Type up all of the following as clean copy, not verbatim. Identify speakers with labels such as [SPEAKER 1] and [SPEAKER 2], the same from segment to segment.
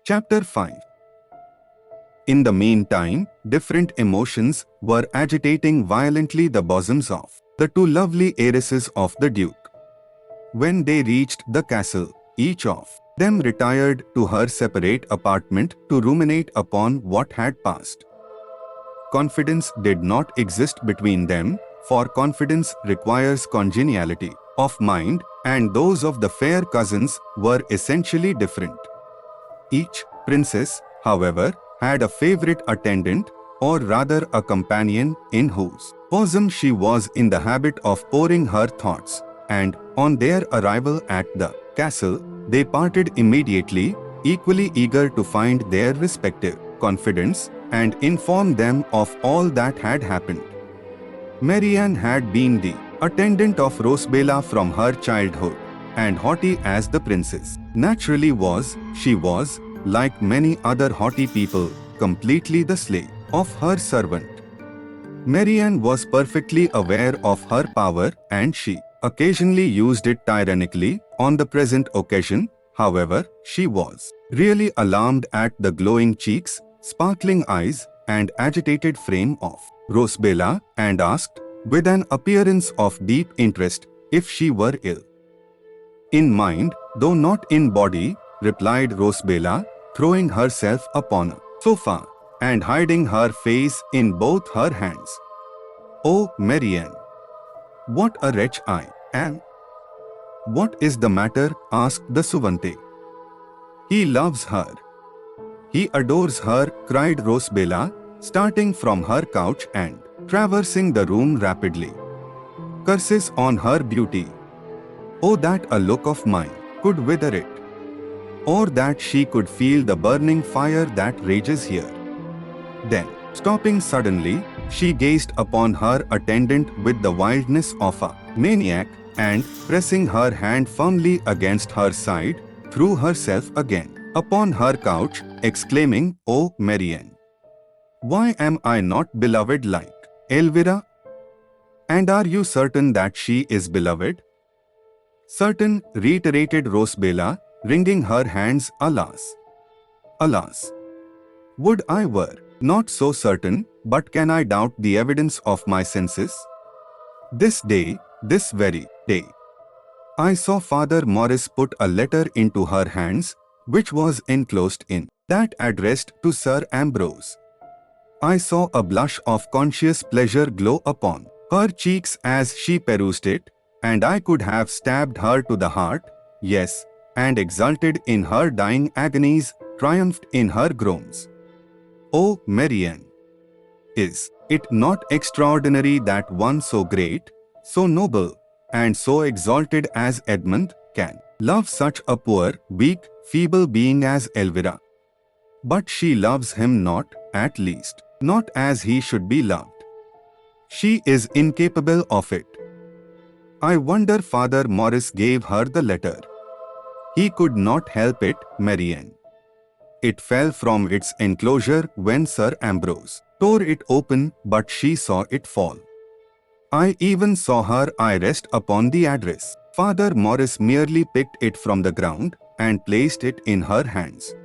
[SPEAKER 1] Chapter 5. In the meantime, different emotions were agitating violently the bosoms of the two lovely heiresses of the Duke. When they reached the castle, each of them retired to her separate apartment to ruminate upon what had passed. Confidence did not exist between them, for confidence requires congeniality of mind, and those of the fair cousins were essentially different. Each princess, however, had a favorite attendant, or rather a companion, in whose bosom she was in the habit of pouring her thoughts, and on their arrival at the castle, they parted immediately, equally eager to find their respective confidants and inform them of all that had happened. Marianne had been the attendant of Rosabella from her childhood, and haughty as the princess naturally was, she was, like many other haughty people, completely the slave of her servant. Marianne was perfectly aware of her power, and she occasionally used it tyrannically. On the present occasion, however, she was really alarmed at the glowing cheeks, sparkling eyes, and agitated frame of Rosabella, and asked, with an appearance of deep interest, if she were ill. In mind, though not in body, replied Rosabella, throwing herself upon a sofa and hiding her face in both her hands. Oh, Marianne, what a wretch I am! What is the matter? Asked the Suvante. He loves her. He adores her, cried Rosabella, starting from her couch and traversing the room rapidly. Curses on her beauty. Oh, that a look of mine could wither it, or that she could feel the burning fire that rages here. Then, stopping suddenly, she gazed upon her attendant with the wildness of a maniac, and, pressing her hand firmly against her side, threw herself again upon her couch, exclaiming, "Oh, Marianne, why am I not beloved like Elvira? And are you certain that she is beloved?" Certain, reiterated Rosabella, wringing her hands. Alas! Alas! Would I were not so certain, but can I doubt the evidence of my senses? This day, this very day, I saw Father Morris put a letter into her hands, which was enclosed in that addressed to Sir Ambrose. I saw a blush of conscious pleasure glow upon her cheeks as she perused it, and I could have stabbed her to the heart, yes, and exulted in her dying agonies, triumphed in her groans. Oh, Marianne, is it not extraordinary that one so great, so noble, and so exalted as Edmund can love such a poor, weak, feeble being as Elvira? But she loves him not, at least, not as he should be loved. She is incapable of it. I wonder Father Morris gave her the letter. He could not help it, Marianne. It fell from its enclosure when Sir Ambrose tore it open, but she saw it fall. I even saw her eye rest upon the address. Father Morris merely picked it from the ground and placed it in her hands.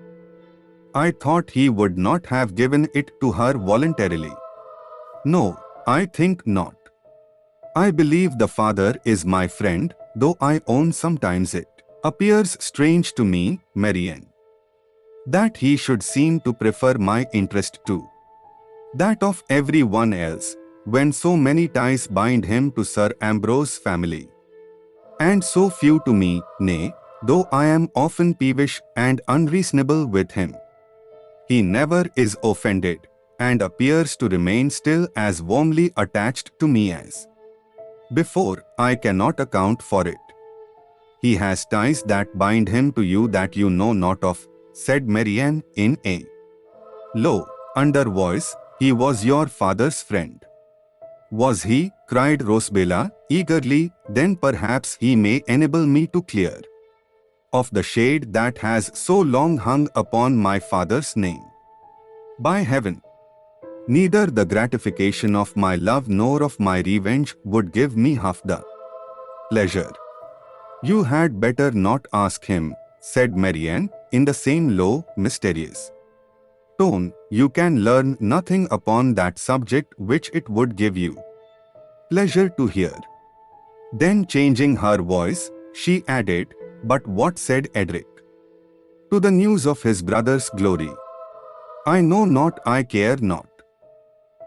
[SPEAKER 1] I thought he would not have given it to her voluntarily. No, I think not. I believe the father is my friend, though I own sometimes it appears strange to me, Marianne, that he should seem to prefer my interest to that of every one else, when so many ties bind him to Sir Ambrose's family, and so few to me, nay, though I am often peevish and unreasonable with him, he never is offended, and appears to remain still as warmly attached to me as before. I cannot account for it. He has ties that bind him to you that you know not of, said Marianne in a low, under voice. He was your father's friend. Was he? Cried Rosabella eagerly. Then perhaps he may enable me to clear of the shade that has so long hung upon my father's name. By heaven, neither the gratification of my love nor of my revenge would give me half the pleasure. You had better not ask him, said Marianne, in the same low, mysterious tone, "You can learn nothing upon that subject which it would give you pleasure to hear." Then changing her voice, she added, "But what said Edric to the news of his brother's glory? I know not, I care not.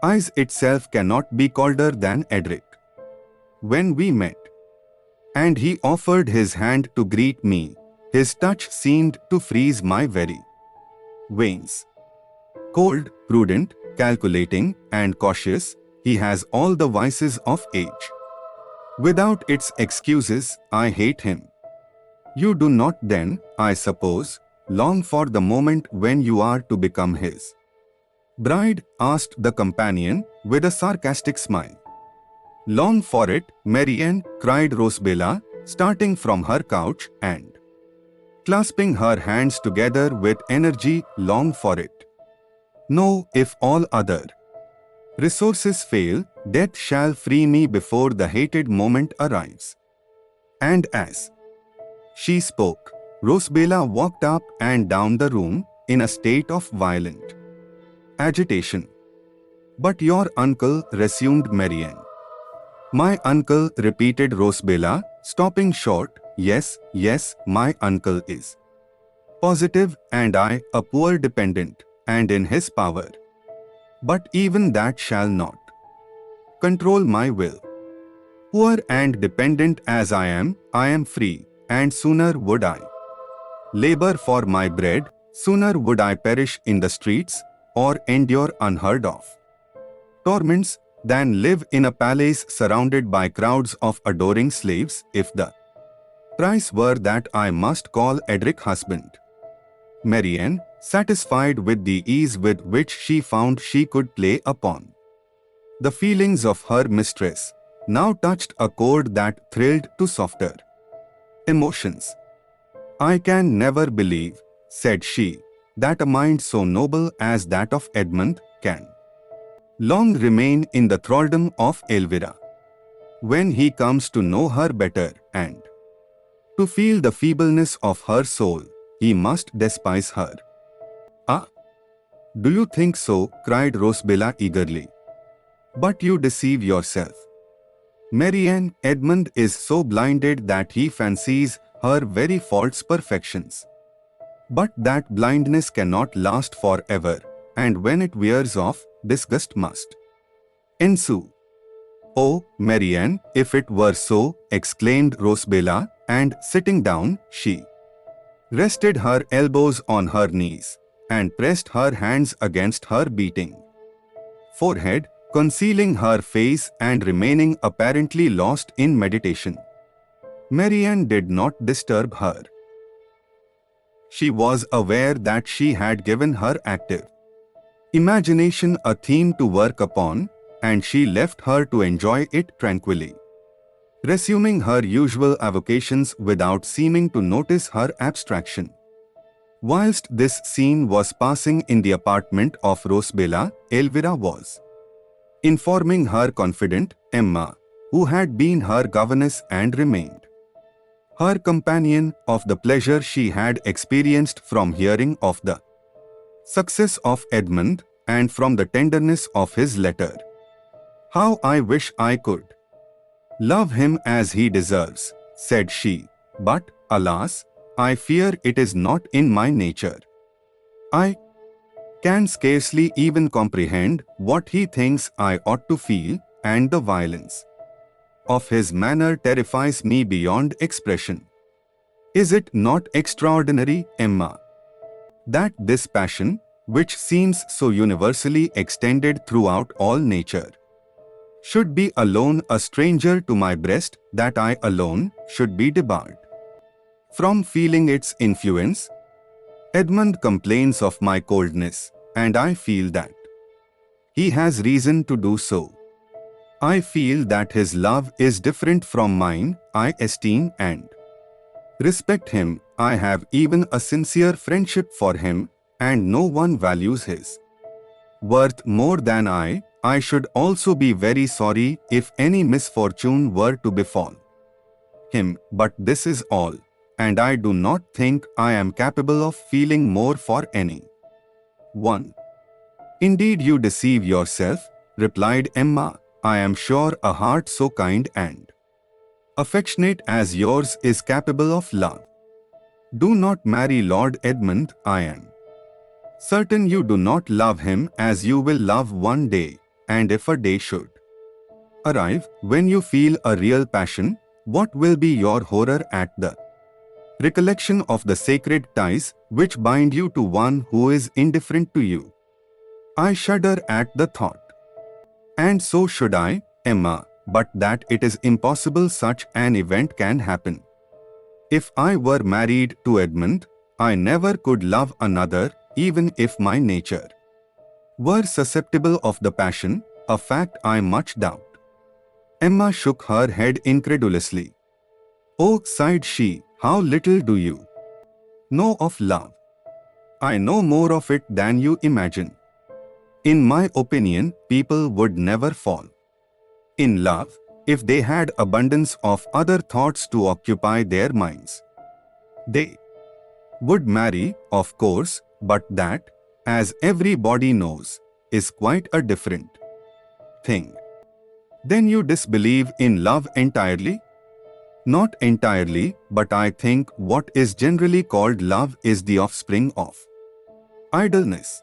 [SPEAKER 1] Eyes itself cannot be colder than Edric. When we met, and he offered his hand to greet me, his touch seemed to freeze my very veins. Cold, prudent, calculating, and cautious, he has all the vices of age. Without its excuses, I hate him. You do not then, I suppose, long for the moment when you are to become his bride?" asked the companion with a sarcastic smile. "Long for it, Marianne," cried Rosabella, starting from her couch and clasping her hands together with energy. "Long for it. No, if all other resources fail, death shall free me before the hated moment arrives." And as she spoke, Rosabella walked up and down the room in a state of violent agitation. "But your uncle," resumed Marianne. "My uncle," repeated Rosabella, stopping short. "Yes, yes, my uncle is positive, and I, a poor dependent, and in his power. But even that shall not control my will. Poor and dependent as I am free, and sooner would I labor for my bread, sooner would I perish in the streets, or endure unheard of torments, than live in a palace surrounded by crowds of adoring slaves, if the price were that I must call Edric husband." Marianne, satisfied with the ease with which she found she could play upon the feelings of her mistress, now touched a chord that thrilled to softer emotions. "I can never believe," said she, "that a mind so noble as that of Edmund can long remain in the thraldom of Elvira. When he comes to know her better, and to feel the feebleness of her soul, he must despise her." "Ah, do you think so?" cried Rosabella eagerly. "But you deceive yourself, Marianne. Edmund is so blinded that he fancies her very faults perfections. But that blindness cannot last forever, and when it wears off, disgust must ensue." "Oh, Marianne, if it were so!" exclaimed Rosabella, and sitting down, she rested her elbows on her knees, and pressed her hands against her beating forehead, concealing her face and remaining apparently lost in meditation. Marianne did not disturb her. She was aware that she had given her active imagination a theme to work upon, and she left her to enjoy it tranquilly, resuming her usual avocations without seeming to notice her abstraction. Whilst this scene was passing in the apartment of Rosabella, Elvira was informing her confidant, Emma, who had been her governess and remained her companion, of the pleasure she had experienced from hearing of the success of Edmund, and from the tenderness of his letter. "How I wish I could love him as he deserves," said she, "but, alas, I fear it is not in my nature. I can scarcely even comprehend what he thinks I ought to feel, and the violence of his manner terrifies me beyond expression. Is it not extraordinary, Emma, that this passion, which seems so universally extended throughout all nature, should be alone a stranger to my breast, that I alone should be debarred from feeling its influence? Edmund complains of my coldness, and I feel that he has reason to do so. I feel that his love is different from mine. I esteem and respect him. I have even a sincere friendship for him, and no one values his worth more than I. I should also be very sorry if any misfortune were to befall him, but this is all. and I do not think I am capable of feeling more for any one. Indeed, you deceive yourself, replied Emma. I am sure a heart so kind and affectionate as yours is capable of love. Do not marry Lord Edmund. I am certain you do not love him as you will love one day, and if a day should arrive when you feel a real passion, what will be your horror at the recollection of the sacred ties which bind you to one who is indifferent to you? I shudder at the thought. And so should I, Emma, but that it is impossible such an event can happen. If I were married to Edmund, I never could love another, even if my nature were susceptible of the passion, a fact I much doubt. Emma shook her head incredulously. Oh, sighed she, how little do you know of love? I know more of it than you imagine. In my opinion, people would never fall in love if they had abundance of other thoughts to occupy their minds. They would marry, of course, but that, as everybody knows, is quite a different thing. Then you disbelieve in love entirely? Not entirely, but I think what is generally called love is the offspring of idleness.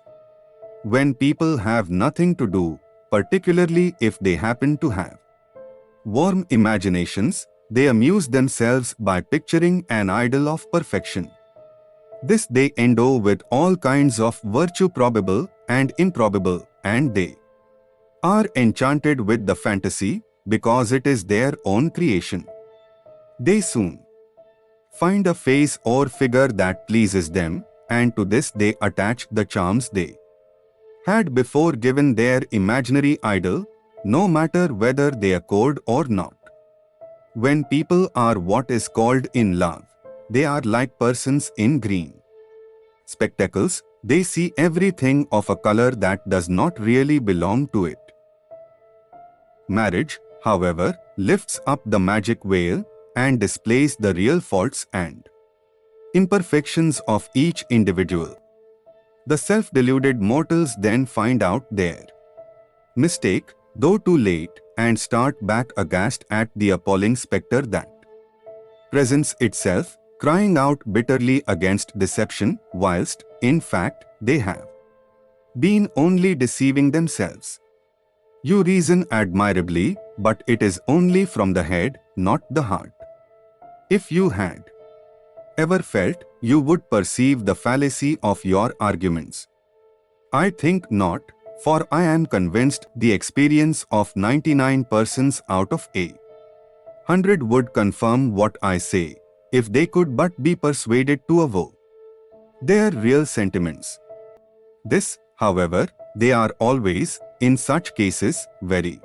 [SPEAKER 1] When people have nothing to do, particularly if they happen to have warm imaginations, they amuse themselves by picturing an ideal of perfection. This they endow with all kinds of virtue probable and improbable, and they are enchanted with the fantasy because it is their own creation. They soon find a face or figure that pleases them, and to this they attach the charms they had before given their imaginary idol, no matter whether they accord or not. When people are what is called in love, they are like persons in green spectacles. They see everything of a color that does not really belong to it. Marriage, however, lifts up the magic veil and displays the real faults and imperfections of each individual. The self-deluded mortals then find out their mistake, though too late, and start back aghast at the appalling spectre that presents itself, crying out bitterly against deception, whilst, in fact, they have been only deceiving themselves. You reason admirably, but it is only from the head, not the heart. If you had ever felt, you would perceive the fallacy of your arguments. I think not, for I am convinced the experience of 99 persons out of 100 would confirm what I say, if they could but be persuaded to avow their real sentiments. This, however, they are always, in such cases, very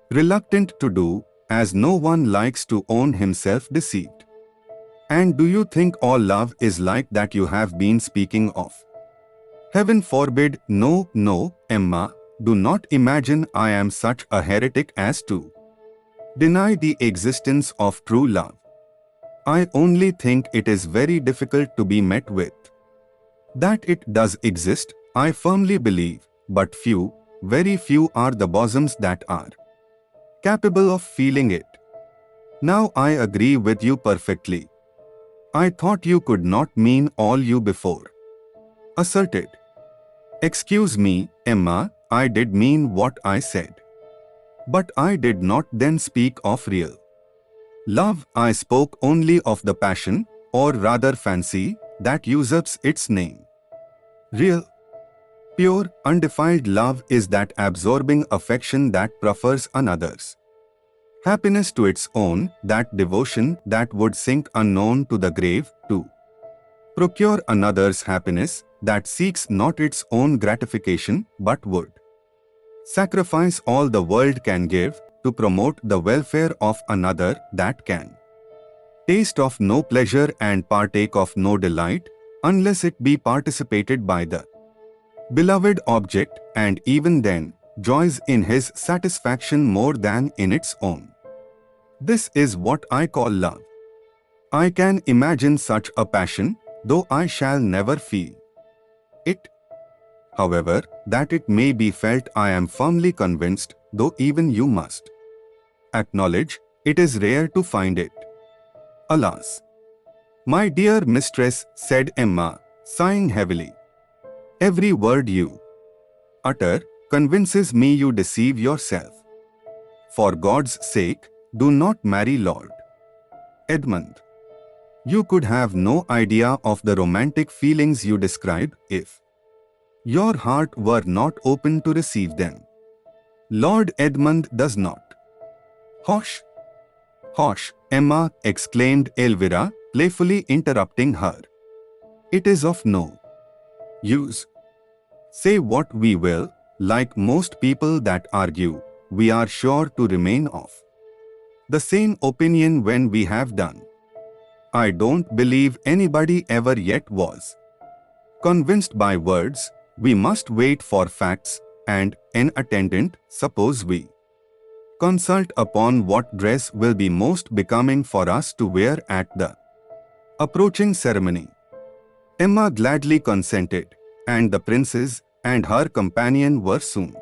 [SPEAKER 1] reluctant to do, as no one likes to own himself deceived. And do you think all love is like that you have been speaking of? Heaven forbid. No, no, Emma, do not imagine I am such a heretic as to deny the existence of true love. I only think it is very difficult to be met with. That it does exist, I firmly believe, but few, very few are the bosoms that are capable of feeling it. Now I agree with you perfectly. I thought you could not mean all you before asserted. Excuse me, Emma, I did mean what I said. But I did not then speak of real love. I spoke only of the passion, or rather fancy, that usurps its name. Real, pure, undefiled love is that absorbing affection that prefers another's happiness to its own, that devotion that would sink unknown to the grave to procure another's happiness, that seeks not its own gratification but would sacrifice all the world can give to promote the welfare of another, that can taste of no pleasure and partake of no delight unless it be participated by the beloved object, and even then joys in his satisfaction more than in its own. This is what I call love. I can imagine such a passion, though I shall never feel it. However, that it may be felt, I am firmly convinced, though even you must acknowledge, it is rare to find it. Alas! My dear mistress, said Emma, sighing heavily, every word you utter convinces me you deceive yourself. For God's sake, do not marry Lord Edmund. You could have no idea of the romantic feelings you describe if your heart were not open to receive them. Lord Edmund does not. Hush! Hush! Emma exclaimed Elvira, playfully interrupting her. It is of no use. Say what we will, like most people that argue, we are sure to remain of the same opinion when we have done. I don't believe anybody ever yet was convinced by words. We must wait for facts, and, an attendant, suppose we consult upon what dress will be most becoming for us to wear at the approaching ceremony. Emma gladly consented, and the princess and her companion were soon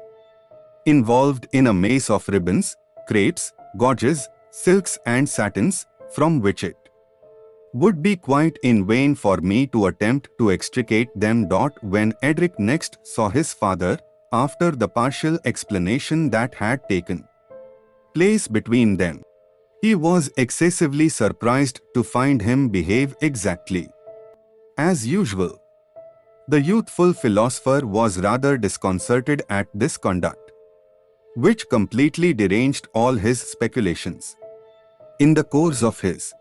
[SPEAKER 1] involved in a maze of ribbons, crepes, gorges, silks and satins, from which it would be quite in vain for me to attempt to extricate them. When Edric next saw his father, after the partial explanation that had taken place between them, he was excessively surprised to find him behave exactly as usual. The youthful philosopher was rather disconcerted at this conduct, which completely deranged all his speculations. In the course of his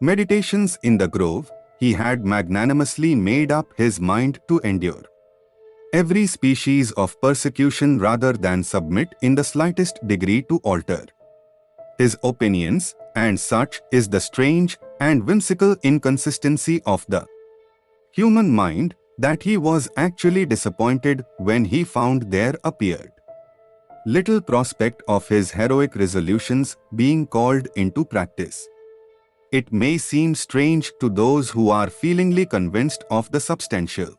[SPEAKER 1] meditations in the grove, he had magnanimously made up his mind to endure every species of persecution rather than submit in the slightest degree to alter his opinions, and such is the strange and whimsical inconsistency of the human mind that he was actually disappointed when he found there appeared little prospect of his heroic resolutions being called into practice. It may seem strange to those who are feelingly convinced of the substantial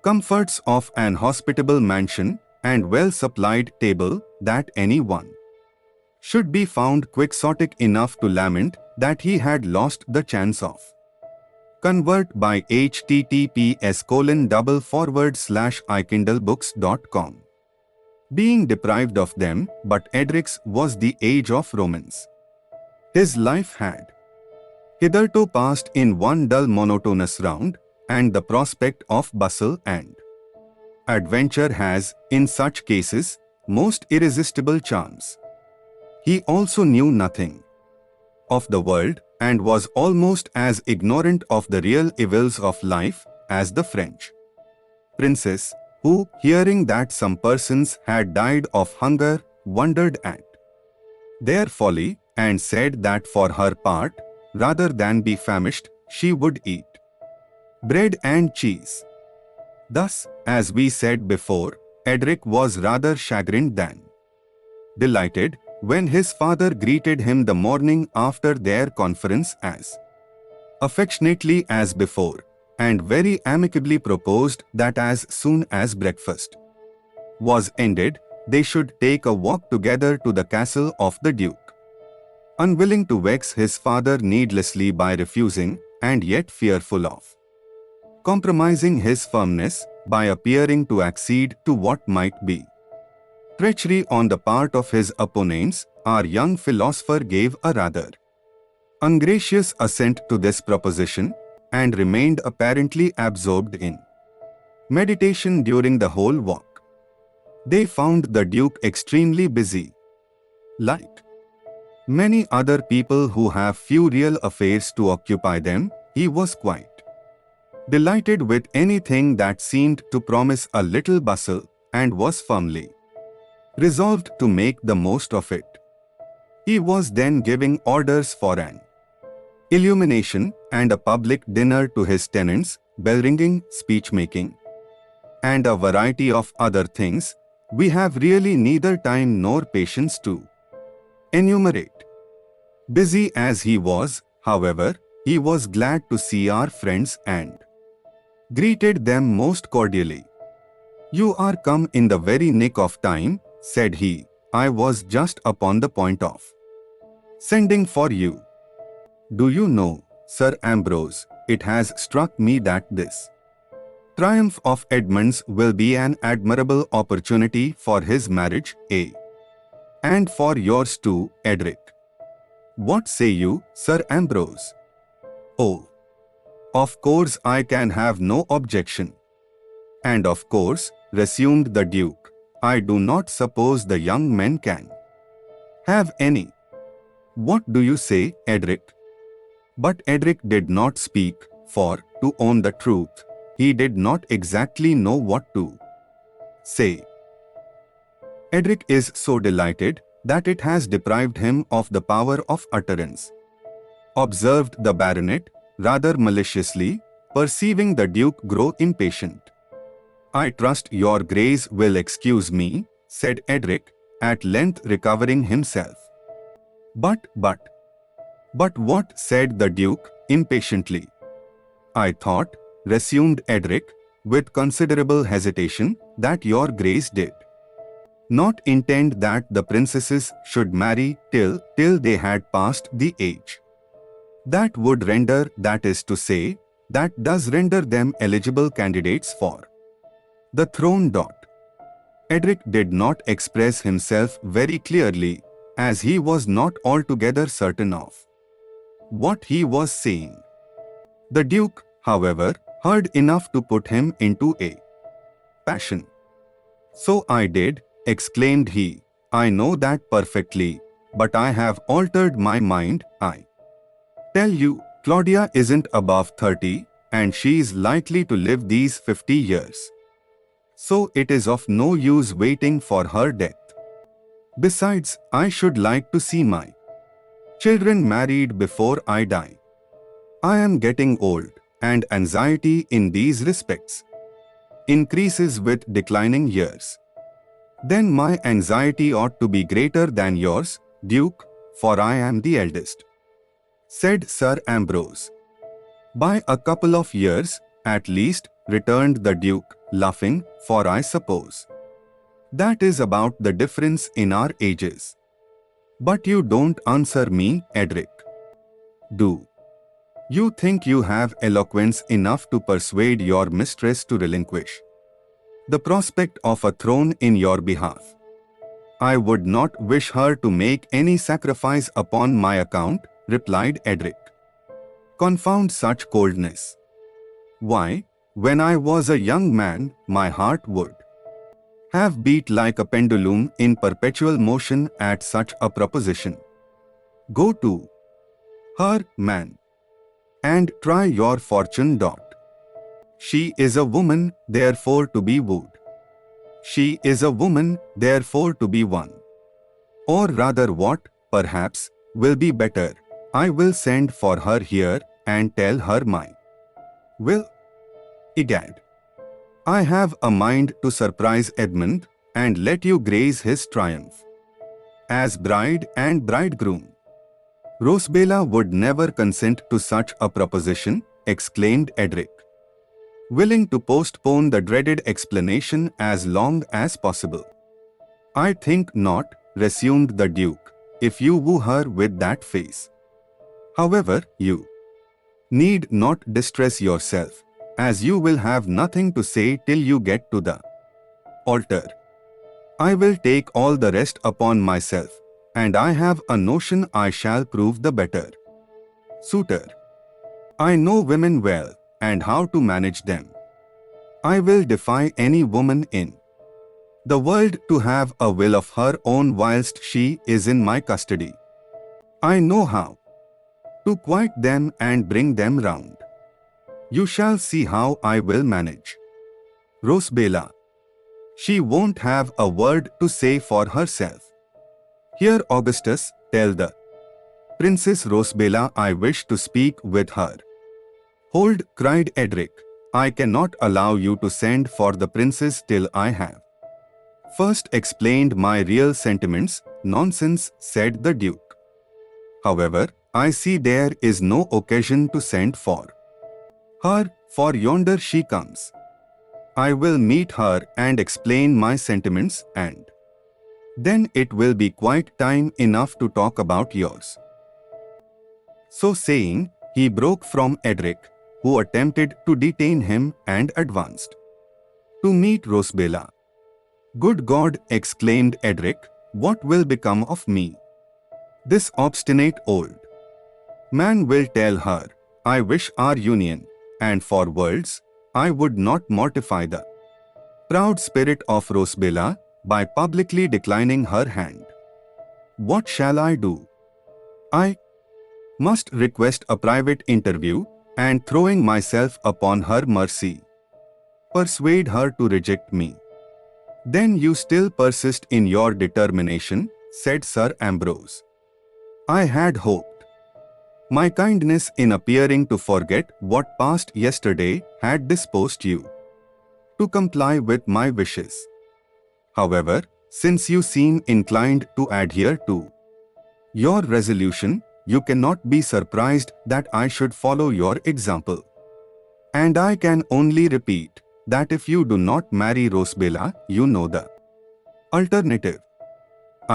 [SPEAKER 1] comforts of an hospitable mansion and well-supplied table that any one should be found quixotic enough to lament that he had lost the chance of convert by https://ikindlebooks.com. Being deprived of them, but Edric's was the age of romance. His life had hitherto passed in one dull monotonous round, and the prospect of bustle and adventure has, in such cases, most irresistible charms. He also knew nothing of the world, and was almost as ignorant of the real evils of life as the French princess, who, hearing that some persons had died of hunger, wondered at their folly, and said that for her part, rather than be famished, she would eat bread and cheese. Thus, as we said before, Edric was rather chagrined than delighted when his father greeted him the morning after their conference as affectionately as before, and very amicably proposed that as soon as breakfast was ended, they should take a walk together to the castle of the Duke. Unwilling to vex his father needlessly by refusing, and yet fearful of compromising his firmness by appearing to accede to what might be treachery on the part of his opponents, our young philosopher gave a rather ungracious assent to this proposition, and remained apparently absorbed in meditation during the whole walk. They found the Duke extremely busy. Like many other people who have few real affairs to occupy them, he was quite delighted with anything that seemed to promise a little bustle, and was firmly resolved to make the most of it. He was then giving orders for an illumination and a public dinner to his tenants, bell-ringing, speech-making, and a variety of other things we have really neither time nor patience to enumerate. Busy as he was, However, he was glad to see our friends and greeted them most cordially. "You are come in the very nick of time," said he. "I was just upon the point of sending for you. Do you know, Sir Ambrose, it has struck me that this triumph of Edmund's will be an admirable opportunity for his marriage, and for yours too, Edric. What say you, Sir Ambrose?" "Oh, of course I can have no objection." "And of course," resumed the Duke, "I do not suppose the young men can have any. What do you say, Edric?" But Edric did not speak, for, to own the truth, he did not exactly know what to say. "Edric is so delighted that it has deprived him of the power of utterance," observed the baronet, rather maliciously, perceiving the Duke grow impatient. "I trust your Grace will excuse me," said Edric, at length recovering himself. But what?" said the Duke, impatiently. "I thought," resumed Edric, with considerable hesitation, "that your Grace did not intend that the princesses should marry till they had passed the age. That would render, that is to say, that does render them eligible candidates for the throne. Edric did not express himself very clearly, as he was not altogether certain of what he was saying. The Duke, however, heard enough to put him into a passion. "So I did," exclaimed he. "I know that perfectly, but I have altered my mind. I tell you, Claudia isn't above 30, and she is likely to live these 50 years. So it is of no use waiting for her death. Besides, I should like to see my children married before I die. I am getting old, and anxiety in these respects increases with declining years." "Then my anxiety ought to be greater than yours, Duke, for I am the eldest," said Sir Ambrose. "By a couple of years, at least," returned the Duke, laughing, "for I suppose that is about the difference in our ages. But you don't answer me, Edric. Do you think you have eloquence enough to persuade your mistress to relinquish the prospect of a throne in your behalf?" "I would not wish her to make any sacrifice upon my account," replied Edric. "Confound such coldness. Why, when I was a young man, my heart would have beat like a pendulum in perpetual motion at such a proposition. Go to her, man, and try your fortune. She is a woman, therefore to be wooed. She is a woman, therefore to be won. Or rather, what, perhaps, will be better, I will send for her here and tell her my will. Egad, I have a mind to surprise Edmund and let you grace his triumph as bride and bridegroom." "Rosabella would never consent to such a proposition," exclaimed Edric, willing to postpone the dreaded explanation as long as possible. "I think not," resumed the Duke, "if you woo her with that face. However, you need not distress yourself, as you will have nothing to say till you get to the altar. I will take all the rest upon myself, and I have a notion I shall prove the better suitor. I know women well, and how to manage them. I will defy any woman in the world to have a will of her own whilst she is in my custody. I know how to quiet them and bring them round. You shall see how I will manage Rosabella. She won't have a word to say for herself. Here, Augustus, tell the Princess Rosabella I wish to speak with her." "Hold," cried Edric. "I cannot allow you to send for the princess till I have first explained my real sentiments." "Nonsense," said the Duke. "However, I see there is no occasion to send for her, for yonder she comes. I will meet her and explain my sentiments, and then it will be quite time enough to talk about yours." So saying, he broke from Edric, who attempted to detain him, and advanced to meet Rosabella. "Good God," exclaimed Edric, "what will become of me? This obstinate old man will tell her, I wish our union, and for worlds, I would not mortify the proud spirit of Rosabella by publicly declining her hand. What shall I do? I must request a private interview, and throwing myself upon her mercy, persuade her to reject me." "Then you still persist in your determination," said Sir Ambrose. "I had hoped my kindness in appearing to forget what passed yesterday had disposed you to comply with my wishes. However, since you seem inclined to adhere to your resolution, you cannot be surprised that I should follow your example. And I can only repeat that if you do not marry Rosabella, you know the alternative."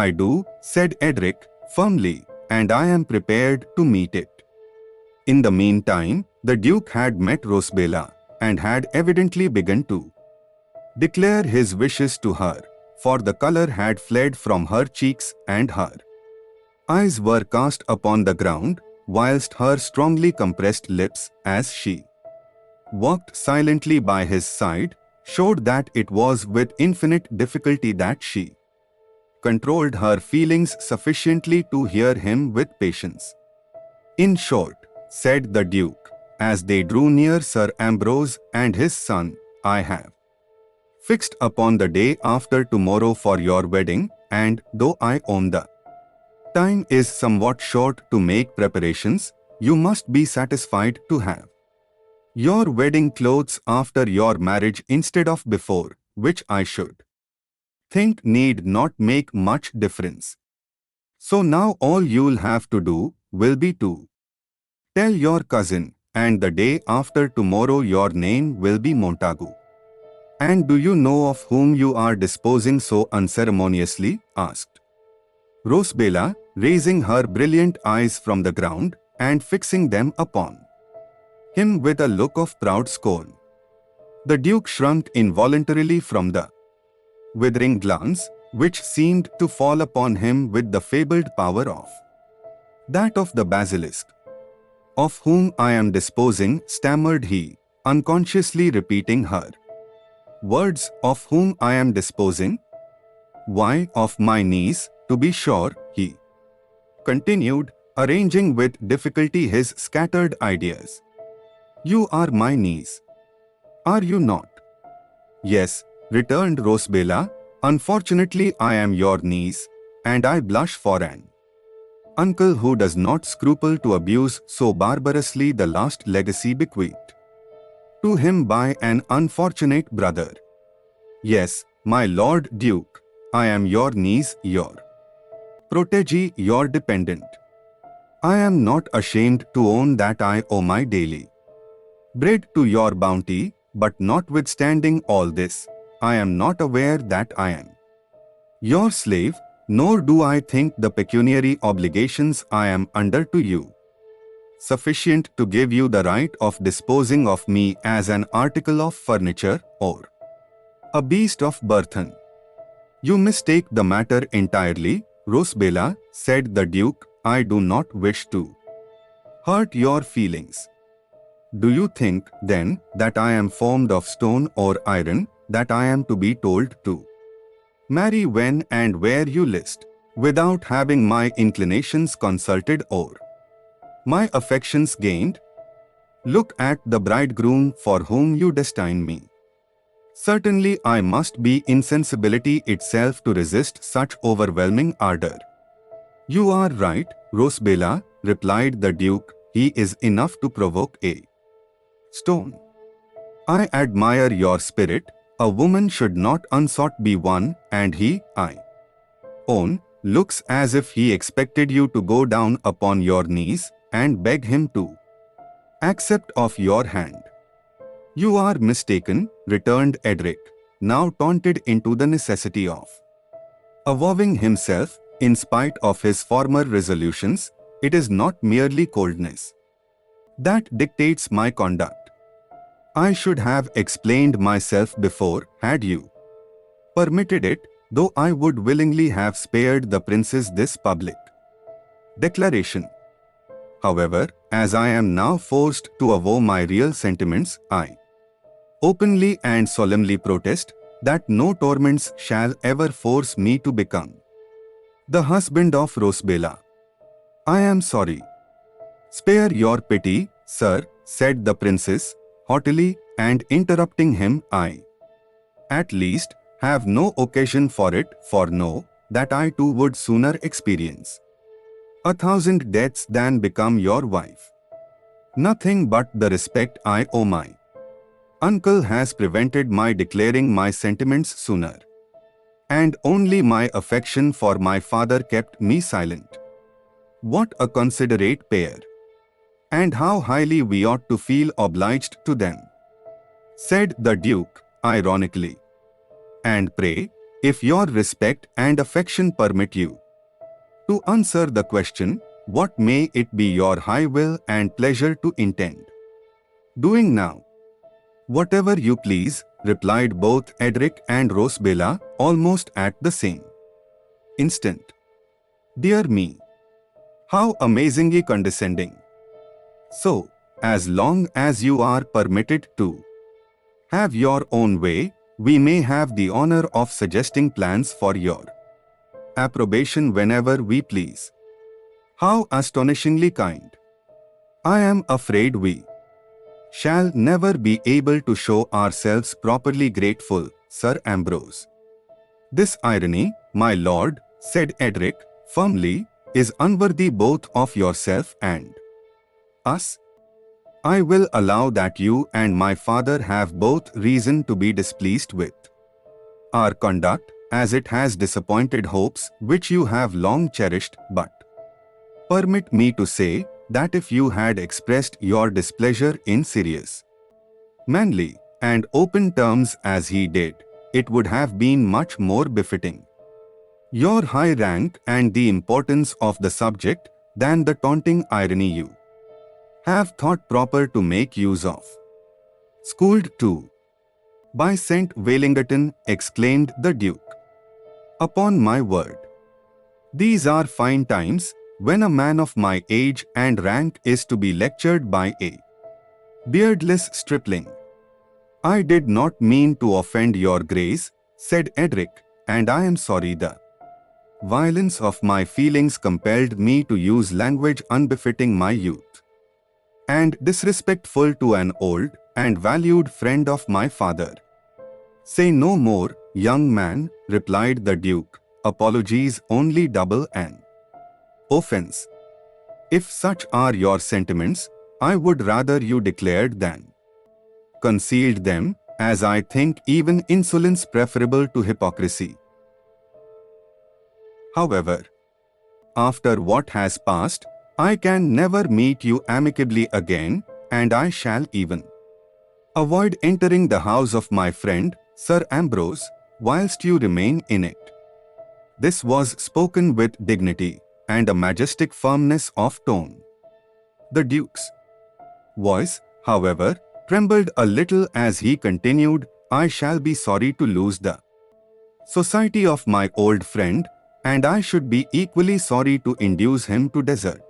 [SPEAKER 1] "I do," said Edric firmly, "and I am prepared to meet it." In the meantime, the Duke had met Rosabella, and had evidently begun to declare his wishes to her, for the color had fled from her cheeks, and her eyes were cast upon the ground, whilst her strongly compressed lips, as she walked silently by his side, showed that it was with infinite difficulty that she controlled her feelings sufficiently to hear him with patience. "In short," said the Duke, as they drew near Sir Ambrose and his son, "I have fixed upon the day after tomorrow for your wedding, and though I own the time is somewhat short to make preparations, you must be satisfied to have your wedding clothes after your marriage instead of before, which I should think need not make much difference. So now all you'll have to do will be to tell your cousin, and the day after tomorrow your name will be Montagu." "And do you know of whom you are disposing so unceremoniously?" asked Rosabella, raising her brilliant eyes from the ground, and fixing them upon him with a look of proud scorn. The Duke shrunk involuntarily from the withering glance, which seemed to fall upon him with the fabled power of that of the basilisk. "Of whom I am disposing," stammered he, unconsciously repeating her words, "of whom I am disposing? Why, of my niece, to be sure," he continued, arranging with difficulty his scattered ideas. "You are my niece, are you not?" "Yes," returned Rosabella, "unfortunately I am your niece, and I blush for an uncle who does not scruple to abuse so barbarously the last legacy bequeathed to him by an unfortunate brother. Yes, my Lord Duke, I am your niece, your protégée, your dependent. I am not ashamed to own that I owe my daily bread to your bounty, but notwithstanding all this, I am not aware that I am your slave, nor do I think the pecuniary obligations I am under to you sufficient to give you the right of disposing of me as an article of furniture or a beast of burthen." "You mistake the matter entirely, Rosabella," said the Duke. "I do not wish to hurt your feelings. Do you think, then, that I am formed of stone or iron, that I am to be told to marry when and where you list, without having my inclinations consulted or my affections gained? Look at the bridegroom for whom you destine me. Certainly I must be insensibility itself to resist such overwhelming ardor." "You are right, Rosabella," replied the Duke, "he is enough to provoke a stone. I admire your spirit. A woman should not unsought be won, and he, I own, looks as if he expected you to go down upon your knees and beg him to accept of your hand. You are mistaken, returned Edric, now taunted into the necessity of avowing himself in spite of his former resolutions. It is not merely coldness that dictates my conduct. I should have explained myself before, had you permitted it, though I would willingly have spared the princess this public declaration. However, as I am now forced to avow my real sentiments, I openly and solemnly protest that no torments shall ever force me to become the husband of Rosabella. I am sorry. Spare your pity, sir, said the princess, haughtily, and interrupting him, I, at least, have no occasion for it, for know that I too would sooner experience 1,000 deaths than become your wife. Nothing but the respect I owe my uncle has prevented my declaring my sentiments sooner, and only my affection for my father kept me silent. What a considerate pair! And how highly we ought to feel obliged to them, said the Duke, ironically. And pray, if your respect and affection permit you to answer the question, what may it be your high will and pleasure to intend doing now? Whatever you please, replied both Edric and Rosabella almost at the same instant. Dear me, how amazingly condescending! So, as long as you are permitted to have your own way, we may have the honor of suggesting plans for your approbation whenever we please. How astonishingly kind! I am afraid we shall never be able to show ourselves properly grateful, Sir Ambrose. This irony, my lord, said Edric, firmly, is unworthy both of yourself and us. I will allow that you and my father have both reason to be displeased with our conduct, as it has disappointed hopes which you have long cherished, but permit me to say that if you had expressed your displeasure in serious, manly, and open terms as he did, it would have been much more befitting your high rank and the importance of the subject than the taunting irony you have thought proper to make use of. Schooled too by St. Wellington, exclaimed the Duke. Upon my word, these are fine times when a man of my age and rank is to be lectured by a beardless stripling. I did not mean to offend your grace, said Edric, and I am sorry the violence of my feelings compelled me to use language unbefitting my youth and disrespectful to an old and valued friend of my father. Say no more, young man, replied the Duke. Apologies only double an offense. If such are your sentiments, I would rather you declared than concealed them, as I think even insolence preferable to hypocrisy. However, after what has passed, I can never meet you amicably again, and I shall even avoid entering the house of my friend, Sir Ambrose, whilst you remain in it. This was spoken with dignity and a majestic firmness of tone. The Duke's voice, however, trembled a little as he continued, I shall be sorry to lose the society of my old friend, and I should be equally sorry to induce him to desert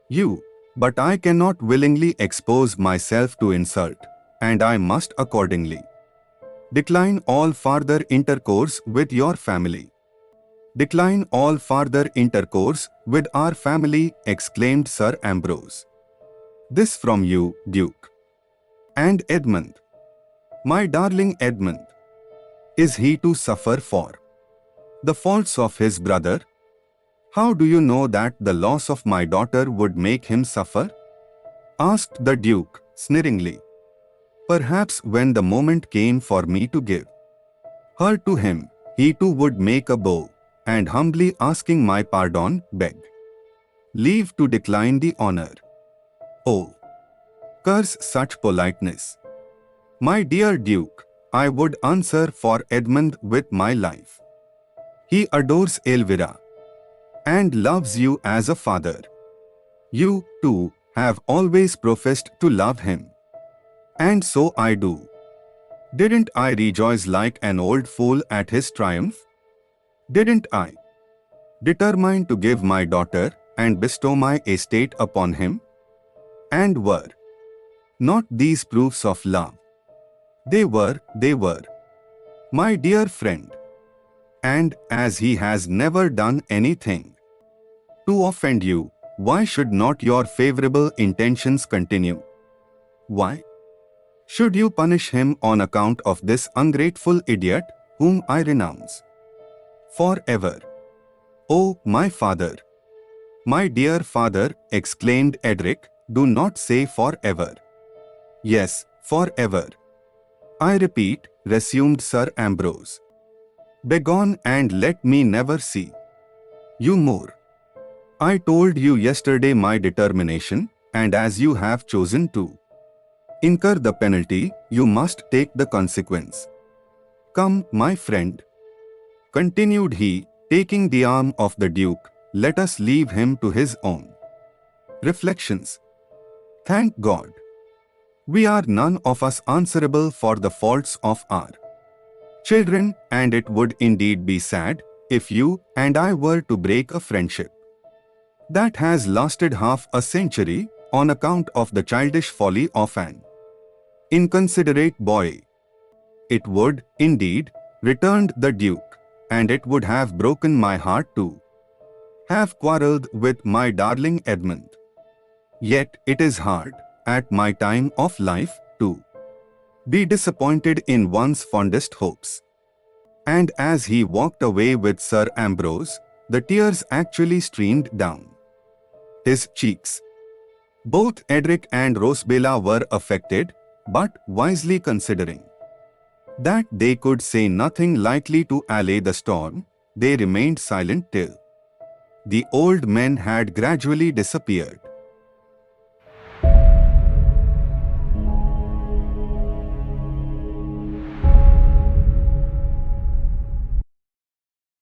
[SPEAKER 1] you, but I cannot willingly expose myself to insult, and I must accordingly decline all farther intercourse with your family. Decline all farther intercourse with our family, exclaimed Sir Ambrose. This from you, Duke. And Edmund, my darling Edmund, is he to suffer for the faults of his brother? How do you know that the loss of my daughter would make him suffer? Asked the Duke, sneeringly. Perhaps when the moment came for me to give her to him, he too would make a bow and humbly asking my pardon, beg leave to decline the honor. Oh, curse such politeness. My dear Duke, I would answer for Edmund with my life. He adores Elvira and loves you as a father. You, too, have always professed to love him. And so I do. Didn't I rejoice like an old fool at his triumph? Didn't I? Determined to give my daughter and bestow my estate upon him? And were not these proofs of love? They were. My dear friend. And as he has never done anything to offend you, why should not your favorable intentions continue? Why should you punish him on account of this ungrateful idiot whom I renounce forever? Oh, my father! My dear father, exclaimed Edric, do not say forever. Yes, forever. I repeat, resumed Sir Ambrose. Begone and let me never see you more. I told you yesterday my determination, and as you have chosen to incur the penalty, you must take the consequence. Come, my friend, continued he, taking the arm of the Duke, let us leave him to his own reflections. Thank God, we are none of us answerable for the faults of our children, and it would indeed be sad if you and I were to break a friendship that has lasted half a century on account of the childish folly of an inconsiderate boy. It would, indeed, returned the Duke, and it would have broken my heart to have quarrelled with my darling Edmund. Yet it is hard, at my time of life, to be disappointed in one's fondest hopes. And as he walked away with Sir Ambrose, the tears actually streamed down his cheeks. Both Edric and Rosabella were affected, but wisely considering that they could say nothing likely to allay the storm, they remained silent till the old men had gradually disappeared.